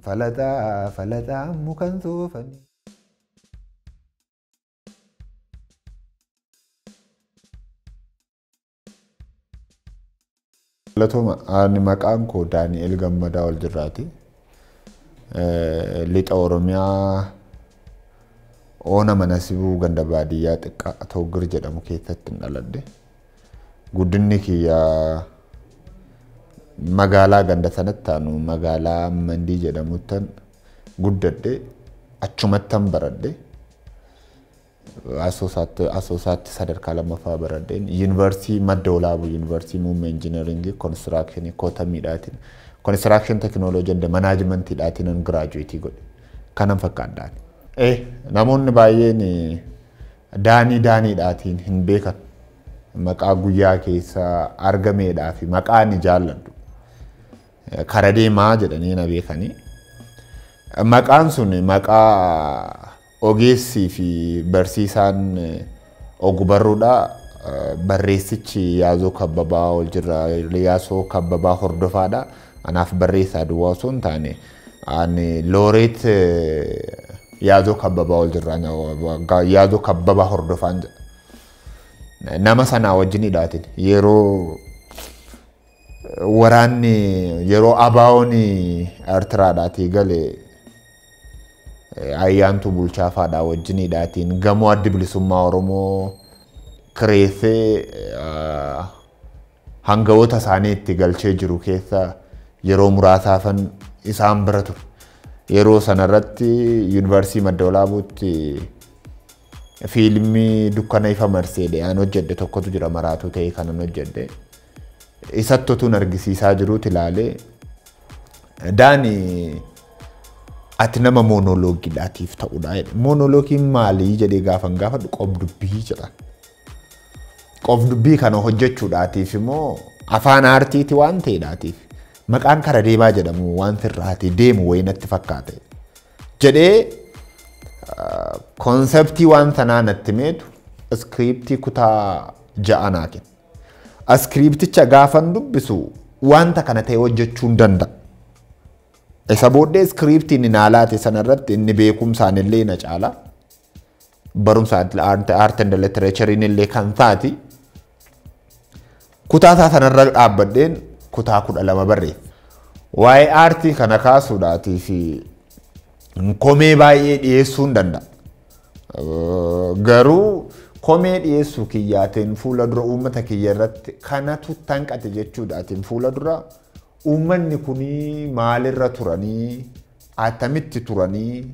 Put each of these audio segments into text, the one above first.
falaxaa mukan soofame. Latoma ani maqaan koo Daani'el Gammadaa Waljirraati. Lixa Oromiyaa Oona Manasibuu ganda baadiyyaa xiqqaa Toggir jedhamu keessatti dhaladhe. Guddinni kiyya magaalaa ganda sanatti aanu magaalaa Mandii jedhamuttan guddadhe achumattan baradhe. Asoosaatti sadarkaa lammaffaa baradheen Yuunivarsiitii Madda Walaabuu Yuunivarsiitii Muummee Injiinaringii Konistiraakshanii Kootamiidhaatiin Konistiraakshini Tekinooloojii and Manaajimentiidhaatiin giraajuweetii godhe. Kanan fakkaadhaan. Namoonni baay'een Daaniidhaatiin hin beekan. Maqaa guyyaa keessa argameedhaa fi maqaa ni jaalladhu. Kara deemaa jedhanii na beekanii. Maqaan sun maqaa ogeessii fi barsiisaan ogbarruudha. Barreessichi Yaazoo Kabbabaa Waljirraa Yaasoo Kabbabaa hordofaadha. Anaaf barreessaa duwwaa osoo hin taane ani looreet Yaazoo Kabbabaa Waljirraa Yaazoo Kabbabaa hordofaan jedha. Nama sanaa wajjiniidhaatiin yeroo waraanni yeroo ABO'n Eertiraadhaatii galee ayyaantu bulchaafaadhaa wajjiniidhaatiin gamoo addi bilisummaa Oromoo kireessee hangawoota isaanii itti galchee jiru keessa yeroo muraasaafan isaan bira ture. Yeroo sanarratti Yuunivarsiitii Madda Walaabuutti fiilmii dukkana ifa marseedhe aan hojjedhe tokkotu jira maraatuu ta'e kanan hojjedhe. Isatti otuun argisiisaa jiruuti ilaalee Daani ati nama moonoloogiidhaatiif ta'uudha jedhe. Moonoloogiin maalii jedhee gaafan gaafadhu qob-dubbii jedha. Qob-dubbii kana hojjechuudhaatiif immoo afaan aartiiti waan ta'eedhaatiif maqaan kara deemaa jedhamu waan sirraati deemu wayinatti fakkaate jedhee konseptii waan sanaa natti meetu iskiriiptii kutaa 6 naa kenna. Iskiriipticha gaafan dubbisu wanta kana ta'e hojjechuu hin danda'a. Isa booddee iskiriiptiin inaalaate sanarratti inni beekumsaan illee na caala. Barumsa art and literature illee kan taati. Kutaa isaa sanarra dhaabbadheen kutaa 12 barreessa. Waa'ee aartii kana kaasuudhaatii fi komee baay'ee dhiyeessuu hin danda'a. Garuu komee dhiyeessuu kiyyaatiin fuula dura uummata kiyya irratti kanatu tanqate jechuudhaatiin fuula dura uummanni kunii maalirra turanii attamitti turanii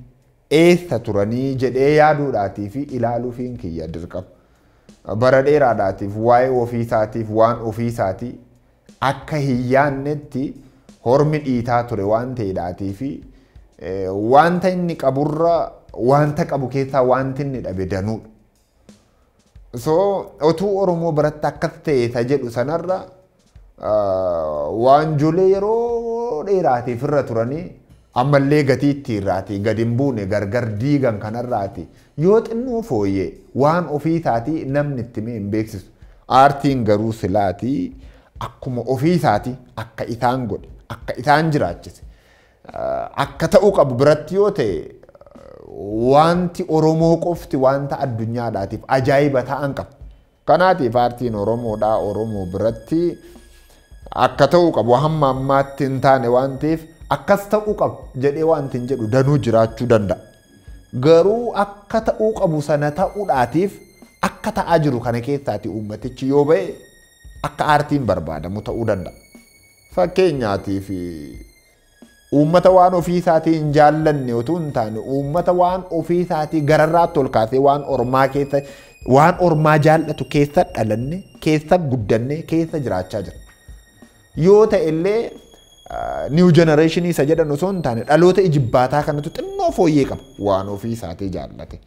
eessa turanii jedhee yaaduudhaatii fi ilaaluufiin kiyya dirqama. Bara dheeraadhaatiif waa'ee ofiisaatiif waan ofiisaatii akka hin yaannetti hormi dhiitaa ture waan ta'eedhaatii fi wanta inni qaburra wanta qabu keessaa wanti inni dhabe danuudha. So otuu Oromoo biratti akkas ta'e jedhu sanarra waan jolee yeroo dheeraatiif irra turanii ammallee gatiitti irraati gadi hin buune gargar diigan kanarraati yoo xinnoo fooyyee waan ofiisaatii namni itti mee hin beeksisu. Aartiin garuu silaatii akkuma ofiisaatii akka isaan godhe akka isaan jiraachise akka ta'uu qabu biratti yoo ta'e wanti Oromoo qofti wanta addunyaadhaatiif ajaa'iba ta'an qaba. Kanaatiif aartiin Oromoodhaa Oromoo biratti akka ta'uu qabu hamma ammaatti hin taane waan ta'eef akkas ta'uu qabu jedhee wanti hin jedhu danuu jiraachuu danda'a. Garuu akka ta'uu qabu sana ta'uudhaatiif akka ta'aa jiru kana keessaati uummatichi yoo ba'e akka aartiin barbaadamu ta'uu danda'a. Fakkeenyaatiif uummata waan ofiisaatii hin jaallanne otoo hin taane uummata waan ofiisaatii gararraatti ol kaasee waan ormaa keessa waan ormaa jaallatu keessa dhalanne keessa guddanne keessa jiraachaa jira. Yoo ta'e illee new generation isa jedhan osoo hin taane dhaloota ijibbaataa kanatu xinnoo fooyyee qaba waan ofiisaatii jaallate.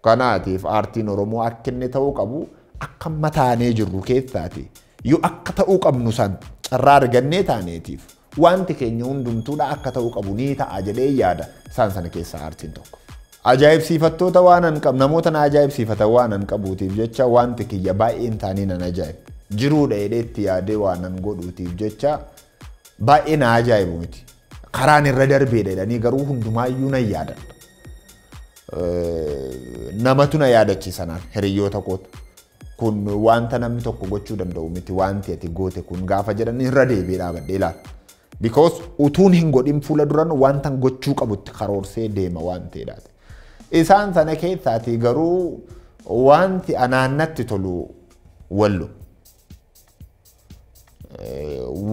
Kanaatiif aartiin Oromoo akka inni ta'uu qabu akka mataanee jirru keessaati. Yoo akka ta'uu qabnu san carraa argannee taaneetiif wanti keenya hundumtuudha akka ta'uu qabu ni ta'a jedhee yaada isaan sana keessaa aartiin tokko. Ajaa'ibsiifattoota waan an qabu namoota na ajaa'ibsiifatan waan an qabuutiif jecha wanti kiyya baay'een taanii nan ajaa'iba. Jiruudha jedheetti yaadee waan an godhuutiif jecha baay'ee na ajaa'ibu miti. karaan irra darbee jedhanii garuu hundumaayyuu nan yaadan. Namatu na yaadachiisanaan hiriyoota kootu. Kun wanta namni tokko gochuu danda'u miti wanti ati goote kun gaafa jedhan irra deebi'ee dhaabadhee ilaala. Because utuun hin godhin fuula duran wanta gochuu qabutti karoorsee deema waan ta'eedhaati. Isaan sana keessaati garuu wanti anaannatti tolu wallo.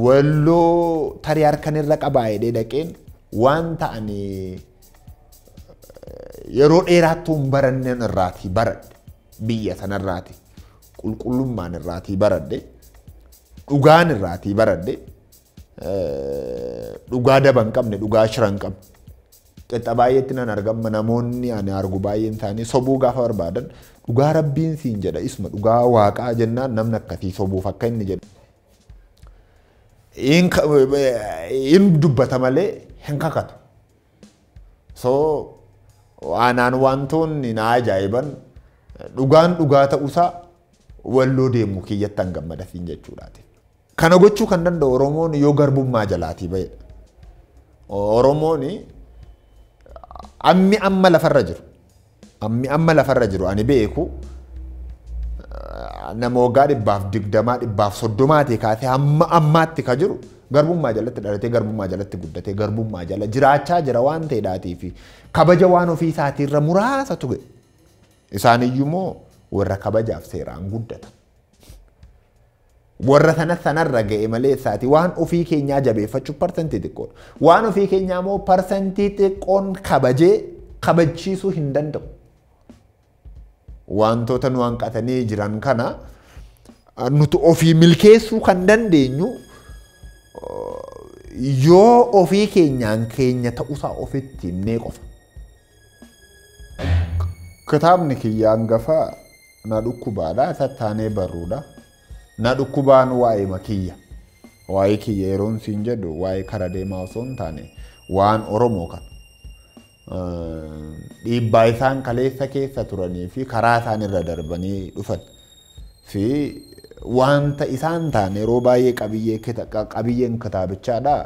Walloo tarii harkan irra qabaayee dhaqeen wanta ani yeroo dheeraatti hin baranneen irraati baradhe biyya sanarraati. Qulqullummaan irraatii baradhe dhugaan irraatii baradhe dhugaa daba hin qabne dhugaa shira hin qabne qixxa baay'eetti nan argama namoonni ani argu baay'een isaanii sobuu gaafa barbaadan dhugaa rabbiin siin jedha isuma dhugaa waaqaa jennaan namni akkasii sobuuf akka inni jedhu in dubbata malee hin kakatu. So aanaan wantoonni na ajaa'iban dhugaan dhugaa ta'uusaa walloo deemu kiyyatti an gammada siin jechuudhaati. Kana gochuu kan danda'u Oromoon yoo garbummaa jalaatii ba'edha. Oromoon ammi amma lafarra jiru. Ammi amma lafarra jiru ani beeku nama waggaa 120 kaasee hamma ammaatti ka jiru garbummaa jalatti dhalatee garbummaa jalatti guddatee garbummaa jala jiraachaa jira waan ta'eedhaatii fi kabaja waan ofii isaatiirra muraasa tuge. Isaaniyyumoo warra kabajaaf seeraan guddatan. Warra sanarra ga'e malee isaati waan ofii keenyaa jabeeffachuuf parsantii xiqqoodha. Waan ofii keenyaa immoo parsantii xiqqoon kabajee kabachiisuu hin danda'u. Wantoota nu hanqatanii jiran kana nuti ofii milkeessuu kan dandeenyu yoo ofii keenyaan keenya ta'uusaa ofitti himnee qofa. Kitaabni kiyya hangafaa na dhukkubaadha tattaanee barruudha. Na dhukkubaan waa'ee makiyya. Waa'ee kiyya yeroon siin jedhu waa'ee kara deemaa osoo hin taane waan Oromoo kan. Dhiibbaa isaan kaleessa keessa turanii fi karaa isaan irra darbanii dhufan fi wanta isaan taane yeroo baay'ee qabiyyeen kitaabichaadha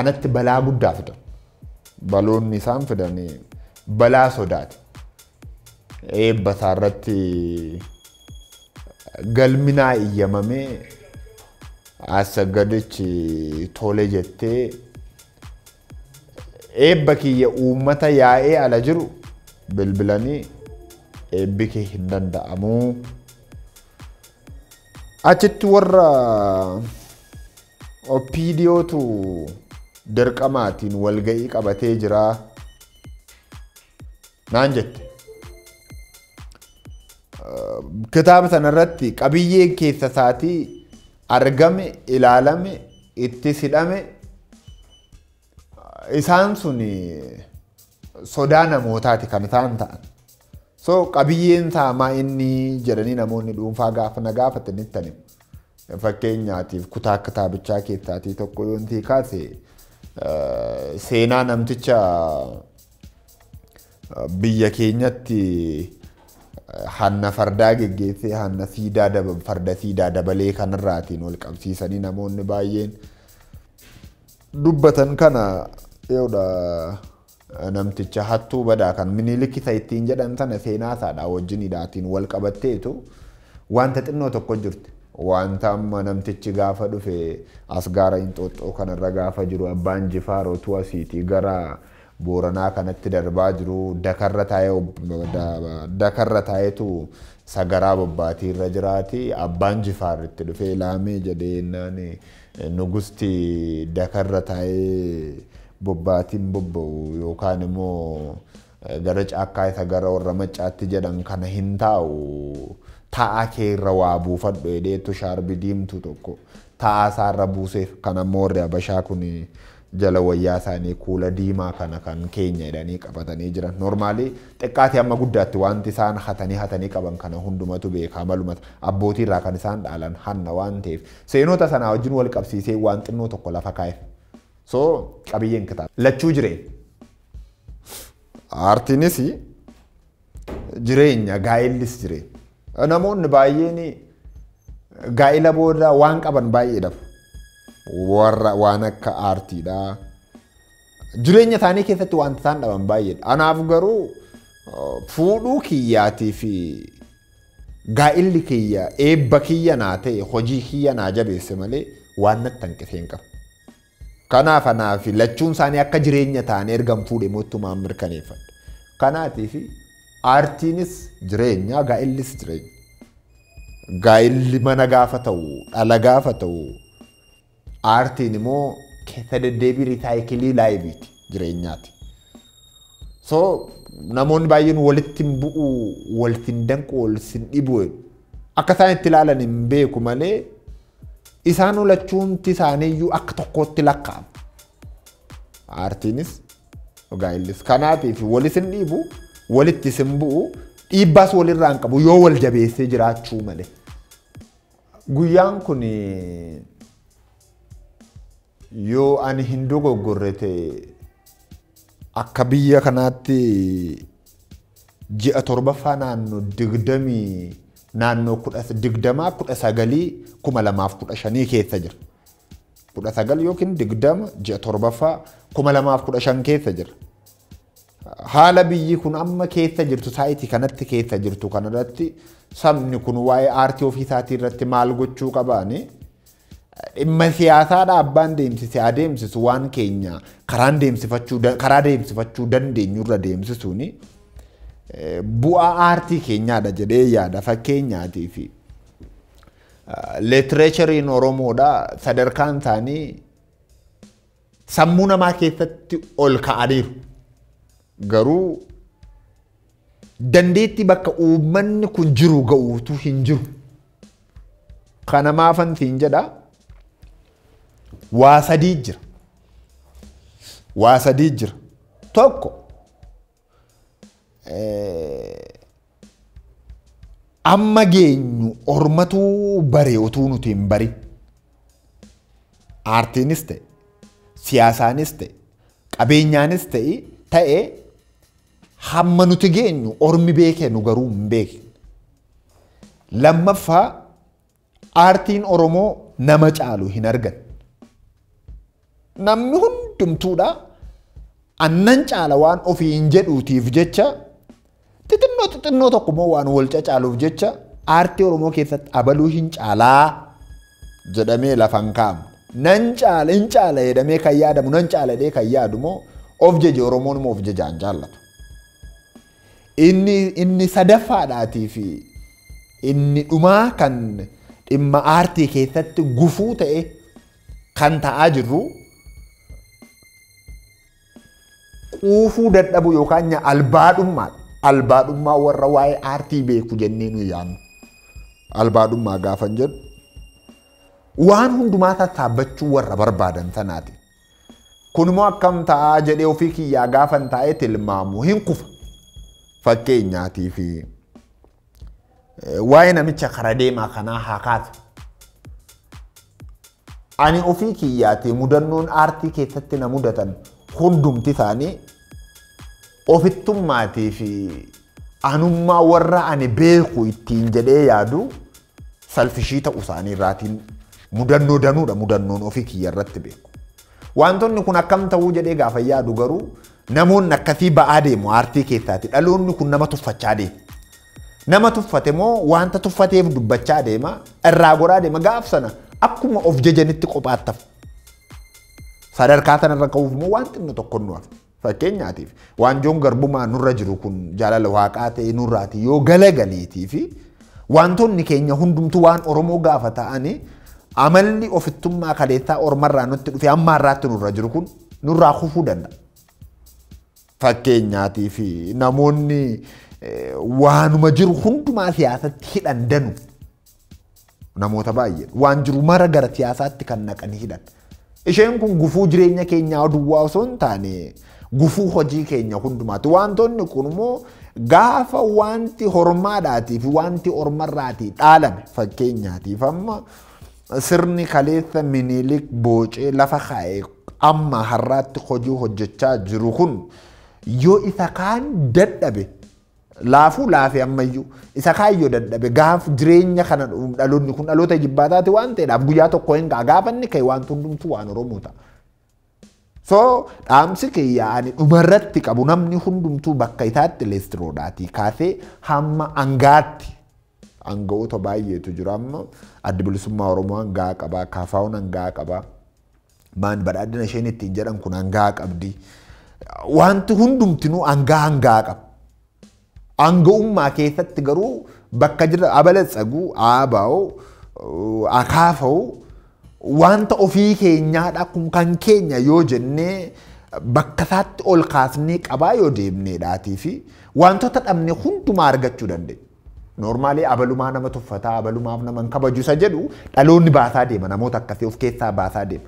anatti balaa guddaa fidan. Baloonni isaan fidanii balaa sodaati. Eebba isaarratti galminaa iyyamamee Assagadichi tole jettee eebba kiyya uummata yaa'ee ala jiru bilbilanii eebbi kee hin danda'amu. Achitti warra OPDOtu dirqamaatiin walga'ii qabatee jira naan jette. Kitaaba sanarratti qabiyyee keessa isaatii argame, ilaalame, itti hidhame isaan sun sodaa namootaati kan isaan ta'an. So qabiyyeen saamaa inni jedhanii namoonni dhuunfaa gaafa na gaafatanitti ani fakkeenyaatiif kutaa kitaabichaa keessaatii tokko yoo inti kaase seenaa namticha biyya keenyatti hanna fardaa geggeessee hanna farda siidaa dabalee kanarraatiin wal qabsiisanii namoonni baay'een dubbatan kana yoodha namticha hattuu badaa kan Minilik isa ittiin jedhan sana seenaa isaadhaa wajjinidhaatiin wal qabatteetu wanta xinnoo tokko jirti. Wanta amma namtichi gaafa dhufe as gaara Inxooxxoo kanarra gaafa jiru abbaan Jifaarotu asiitii gara Booranaa kanatti darbaa jiru dakarra taa'etu sagaraa bobbaatii irra jiraati. Abbaan Jifaar itti dhufee laamee jedhee nani nugusti dakarra taa'ee bobbaatiin bobba'u yookaan immoo gara caakkaa isa gara warra maccaatti jedhan kana hin taa'u. Taa'aa kee irra waa buufadhu jedheetu shaarbi diimtuu tokko taa'aa isaarra buuseef kan ammoo warri Habashaa kun jala wayyaa isaanii kuula diimaa kana kan keenya jedhanii qabatanii jiran. Normaalii xiqqaati amma guddaatti wanti isaan hatanii qaban kana hundumatu beekaa malumata abbootii irraa kan isaan dhaalan hanna waan ta'eef seenota sanaa wajjin wal qabsiisee waan xinnoo tokko lafa kaa'e. So qabiyyeen kitaaba lachuu jireenya. Aartiinis jireenya gaa'ellis jireenya. Namoonni baay'een gaa'ela booda waan qaban baay'ee dhabu. Warra waan akka aartiidhaa, jireenya isaanii keessatti wanta isaan dhaban baay'eedha. Anaaf garuu fuudhuu kiyyaatii fi gaa'illi kiyya eebba kiyya naa ta'e hojii kiyya naa jabeesse malee waan natti hanqisee hin qabu. Kanaaf lachuun isaanii akka jireenya ta'anii ergan fuudhe mootummaan mirkaneeffadha. Kanaatiif aartiinis jireenya gaa'illis jireenya. Gaa'illi mana gaafa ta'u dhala gaafa ta'u aartiin immoo keessa deddeebii ritaayikilii laayibiiti jireenyaati. So namoonni baay'een walitti hin bu'u, walitti hin danqu, walitti hin dhibu. Akka isaan itti ilaalan hin beeku malee isaan olachuunti isaaniiyyuu akka tokkootti lakkaa'ama. Aartiinis gaa'illis. Kanaatiif walis hin dhiibu, walittis hin bu'u, dhiibbaas walirraa hin qabu yoo wal jabeessee jiraachuu malee. Guyyaan kun yoo ani hin dogoggorre ta'e akka biyya kanaatti ji'a torbaffaa naannoo 2019 keessa jira. 19 yookiin 20 ji'a torbaffaa 2015 keessa jira. Haala biyyi kun amma keessa jirtu saayitii kanatti keessa jirtu kanarratti sabni kun waa'ee aartii ofii isaatii irratti maal gochuu qabaani? Dhimma siyaasaa dhaabbaan deemsisee adeemsisu waan keenya karaa deemsifachuu dandeenyu irra deemsisuuni bu'aa aartii keenyaadha jedhee yaada. Fakkeenyaatii fi literaachariin Oromoodha sadarkaan isaanii sammuu namaa keessatti ol ka'aniiru. Garuu dandeettii bakka uummanni kun jiru ga'uutu hin jiru. Kana maafan siin jedha waa sadii jira. Tokko amma geenyu ormatuu bare utuu nuti hin barin. Aartiinis ta'e, siyaasaanis ta'e, qabeenyaanis ta'e hamma nuti geenyu ormi beekee nu garuu hin beekne. Lammaffaa aartiin Oromoo nama caalu hin argan. Namni hundumtuudha annan caala waan ofii hin jedhuutiif jecha xixinnoo tokko waan wal cacaaluuf jecha aartii Oromoo keessatti abaluu hin caalaa jedhamee lafan kaa'amu. Nan caala hin caala jedhamee kan yaadamu nan caala jedhee kan yaadu moo of jeje Oromoon moo of jejaan jaallatu. Inni sadaffaadhaatii fi inni dhumaa kan dhimma aartii keessatti gufuu ta'e kan ta'aa jirru quufuu dadhabu yookaan albaadhummaa warra waa'ee aartii beeku jennee nu yaannu. Albaadhummaa gaafan jedhu waan hundumaa sassaabbachuu warra barbaadan sanaati. Kun immoo akkam ta'aa jedhee ofii kiyyaa gaafan taa'ee tilmaamu hin kufa. Fakkeenyaatii fi waa'ee namicha kara deemaa kanaa haa kaasu. Ani ofii kiyyaatii mudannoon aartii keessatti na mudatan hundumti isaanii ofittummaatii fi anummaa warra ani beeku ittiin jedhee yaadu salfishii ta'uu isaanii irraatiin mudannoo danuudha mudannoon ofii kiyya irratti beeku. Wantoonni kun akkam ta'uu jedhee gaafa yaadu garuu namoonni akkasii ba'aa deemu aartii keessaati. Dhaloonni kun nama tuffachaa deema. Nama tuffate moo wanta tuffateef dubbachaa deema irraa goraa deema gaaf sana akkuma of jajanitti qophaattaf. Sadarkaa sanarra ka'uuf moo wanti inni tokko nuuf. Fakkeenyaatiif waanjoon garbumaa nurra jiru kun jaalala waaqaa ta'e nurraati yoo galagaleetii fi wantoonni keenya hundumtu waan Oromoo gaafa ta'anii amalli ofittummaa kaleessaa ormarraa nutti dhufe amma irraatti nurra jiru kun nurraa kufuu danda'a. Fakkeenyaatiif namoonni waanuma jiru hundumaa siyaasatti hidhan danu namoota baay'ee waan jiru mara gara siyaasaatti kan naqanii hidhan. Isheen kun gufuu jireenya keenyaa duwwaa osoo hin taane gufuu hojii keenya hundumaati. Wantoonni kun immoo gaafa wanti hormaadhaatii fi wanti ormarraatii dhaalame fakkeenyaatiif amma sirni kaleessa Minilik boocee lafa kaa'e amma har'aatti hojii hojjechaa jiru kun yoo isa kaan dadhabe laafuu laafee ammayyuu isa kaayyoo dadhabe gaaf jireenya kana dhaloonni kun dhaloota jibbaataati waan ta'eedhaaf guyyaa tokko hin gaafanni ka'e waan hundumtuu waan Oromoo ta'a. So dhaamsi kiyyaani dhumarratti qabu namni hundumtuu bakka isaatti leestiroodhaati kaasee hamma angaatti anga'oota baay'eetu jira amma adda bilisummaa Oromoo hangaa qaba kaafaa'uun hangaa qaba maan badhaadhina isheen ittiin jedhan kun hangaa qabdi wanti hundumtinuu hangaa qaba anga'ummaa keessatti garuu bakka jira abaletsaguu aabaa'oo akaafa'oo wanta ofii keenyaadha kun kan keenya yoo jennee bakka isaatti ol kaasnee qabaa yoo deemneedhaatii fi wantoota dhabne hundumaa argachuu dandeenya. Normaalii abalumaa nama tuffataa abalumaaf nama kabaju isa jedhu dhaloonni baasaa deema namoota akkasii of keessaa baasaa deema.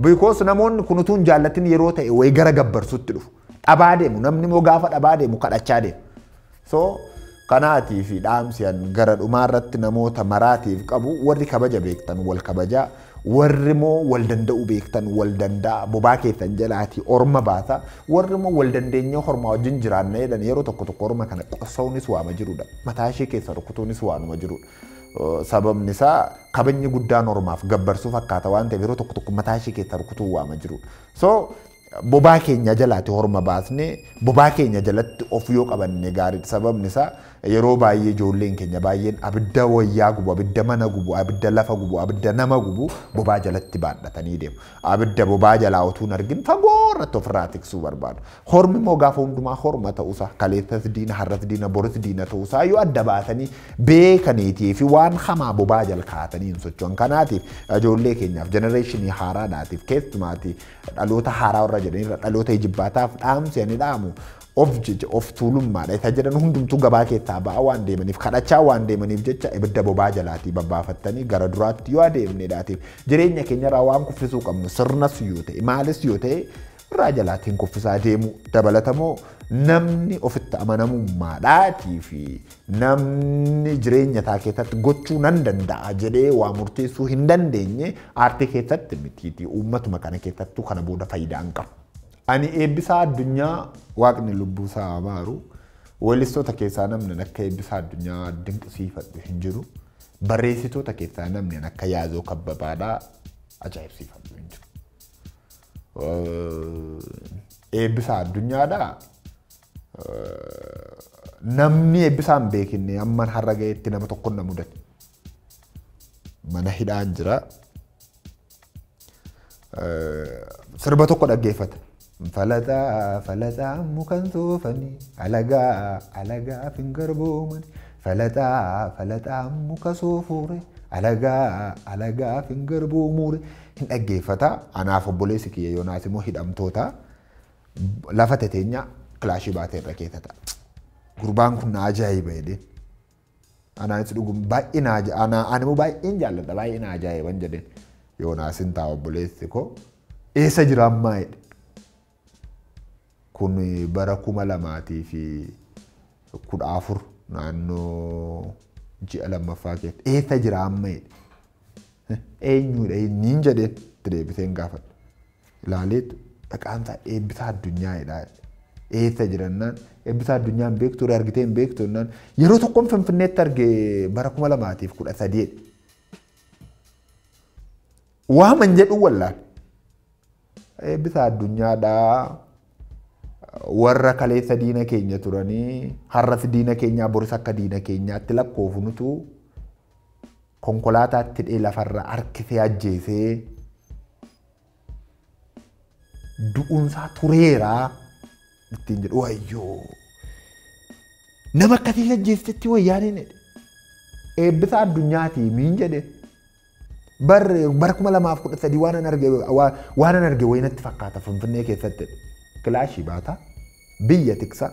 Because namoonni kun utuu hin jaallatin yeroo ta'e wayi gara gabbarsutti dhufu. Dhabaa deemu namni moo gaafa dhabaa deemu kadhachaa deema. So kanaatii fi dhaamsiyan gara dhumaarratti namoota maraatiif qabu warri kabaja beektan wal kabajaa warri moo wal danda'u beektan wal danda'a bobaa keessan jalaati orma baasa warri moo wal dandeenya hormaa wajjin jiraanna jedhan yeroo tokko orma kana qosoonis waama jirudha mataa ishee keessa rukutuunis waanuma jirudha sababni isaa kabajni guddaan ormaaf gabbarsuu fakkaata waan ta'eef yeroo tokko mataa ishee keessa rukutuu waama jirudha so bobaa keenya jalaati horma baasne bobaa keenya jalatti of yoo qabanne gaarii sababni isaa yeroo baay'ee ijoolleen keenya baay'een abidda wayyaa gubu abidda mana gubu abidda lafa gubu abidda nama gubu bobaa jalatti baadhatanii deemu abidda bobaa jalaa utuu argin fagoorratti ofirraa tiksuu barbaadu hormi immoo gaafa hundumaa horma ta'uusaa kaleessas diina har'as diina boris diina ta'uusaa yoo adda baasanii beekaniitii fi waan hamaa bobaa jala kaatanii hin socho'an kanaatiif ijoollee keenyaaf jenereeshinii haaraadhaatiif keessumaati dhaloota haaraa warra jedhanirra dhaloota ijibbaataaf dhaamsi ani dhaamu of tuulummaadha isa jedhan hundumtuu gabaa keessaa ba'a waan deemaniif kadhachaa waan deemaniif jecha ibidda bobaa jalaatii babbaafattanii gara duraatti yoo adeemneedhaatiif jireenya keenyarraa waan kuffisuu qabnu sirnas yoo ta'e maalis yoo ta'e irraa jalaatiin kuffisaa deemu dabalatamoo namni ofitti amanamummaadhaatii fi namni jireenya isaa keessatti gochuu nan danda'a jedhee waa murteessuu hin dandeenye aartii keessatti mitiitii uummatuma kana keessattuu kana booda faayidaa hin qabu. Ani eebbisaa addunyaa waaqni lubbuusaa abaaru weellistoota keessaa namni akka eebbisaa addunyaa dinqisiifadhu hin jiru barreessitoota keessaa namni akka yaazoo kabbabaadhaa ajaa'ibsiifadhu hin jiru. Eebbisaa addunyaadhaa namni eebbisaa hin beekne amman har'a ga'eetti nama tokko na mudate mana hidhaan jira sirba tokko dhaggeeffata. Falaxaa mukan soofanii alagaa fingarboomani falaxaa muka soofuure alagaa fingarboomure hin dhaggeeffata anaaf obboleessi kiyya yoonaas immoo hidhamtoota lafa teteenya kilaashii baatee irra keessata gurbaan kun na ajaa'iba jedheen anaanis dhugum baay'ee na ajaa'iba ani immoo baay'een jaalladha baay'ee na ajaa'iban jedheen yoonaas hin ta'a obboleessi koo eessa jira ammaa jedhe kun bara 2014 naannoo ji'a lammaffaa keessatti eessa jira amma eenyudha eenyiin jedheen deebiseen gaafadha ilaaleetu dhaqaamsaa eebbisaa addunyaa jedhaa eessa jirannaan eebbisaa addunyaa hin beektu argitee hin beektu jennaan yeroo tokkoon Finfinneetti arge bara 2013 waaman jedhu wallaan eebbisaa addunyaadhaa warra kaleessa diina keenya turanii har'as diina keenyaa boris akka diina keenyaatti lakkoofnutu konkolaataatti dhee lafarra harkisee ajjeesee du'uunsaa tureeraa ittiin jedhu wayyoo nama akkasii ajjeestetti wayyaaniin eebbisaa addunyaatii miin jedhe bara 2013 waan an arge wayinatti fakkaata Finfinnee keessatti kilaashii baata biyya tiksa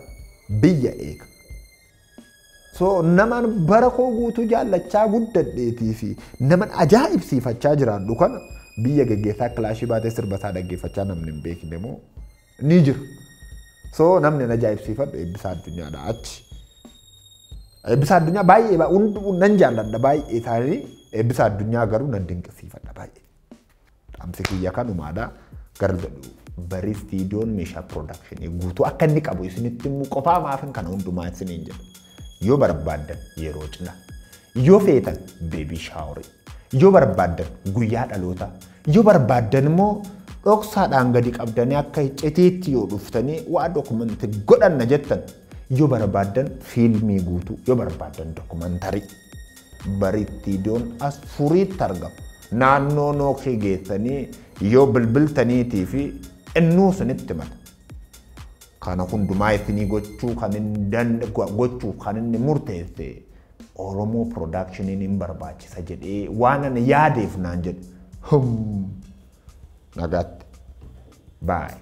biyya eega so naman bara koo guutuu jaallachaa guddadheetii fi naman ajaa'ibsiifachaa jiraadhu kana biyya geggeessaa kilaashii baatee sirbasaa dhaggeeffachaa namni hin beekne moo ni jira so namni ajaa'ibsiifadhu eebbisaa addunyaadha achi eebbisaa addunyaa baay'ee hunduu nan jaalladha baay'ee isaanii eebbisaa addunyaa garuu nan dinqisiifadha baay'ee dhaamsi kiyya kanumaadha gara bari studiyoon meeshaa production guutuu akka inni qabu isinitti immoo qofaa maafin kana hundumaa isiniin jedhu yoo barbaaddan yeroo cina yoo feetan baby shower yoo barbaaddan guyyaa dhaloota yoo barbaaddan immoo dhoksaadhaan gadi qabdanii akka iccitiitti yoo dhuftanii waa dokumentii godhanna jettan yoo barbaadan fiilmii guutuu yoo barbaadan dokumantarii baritti iddoon as furiitti argamu naannoo nookii geessanii yoo bilbiltaniitii fi innuu sinitti mata kana hundumaa isinii gochuu kan inni murteesse Oromoo productioniin hin barbaachisa jedhee waan ani yaadeef naan jedhu nagaatti bye.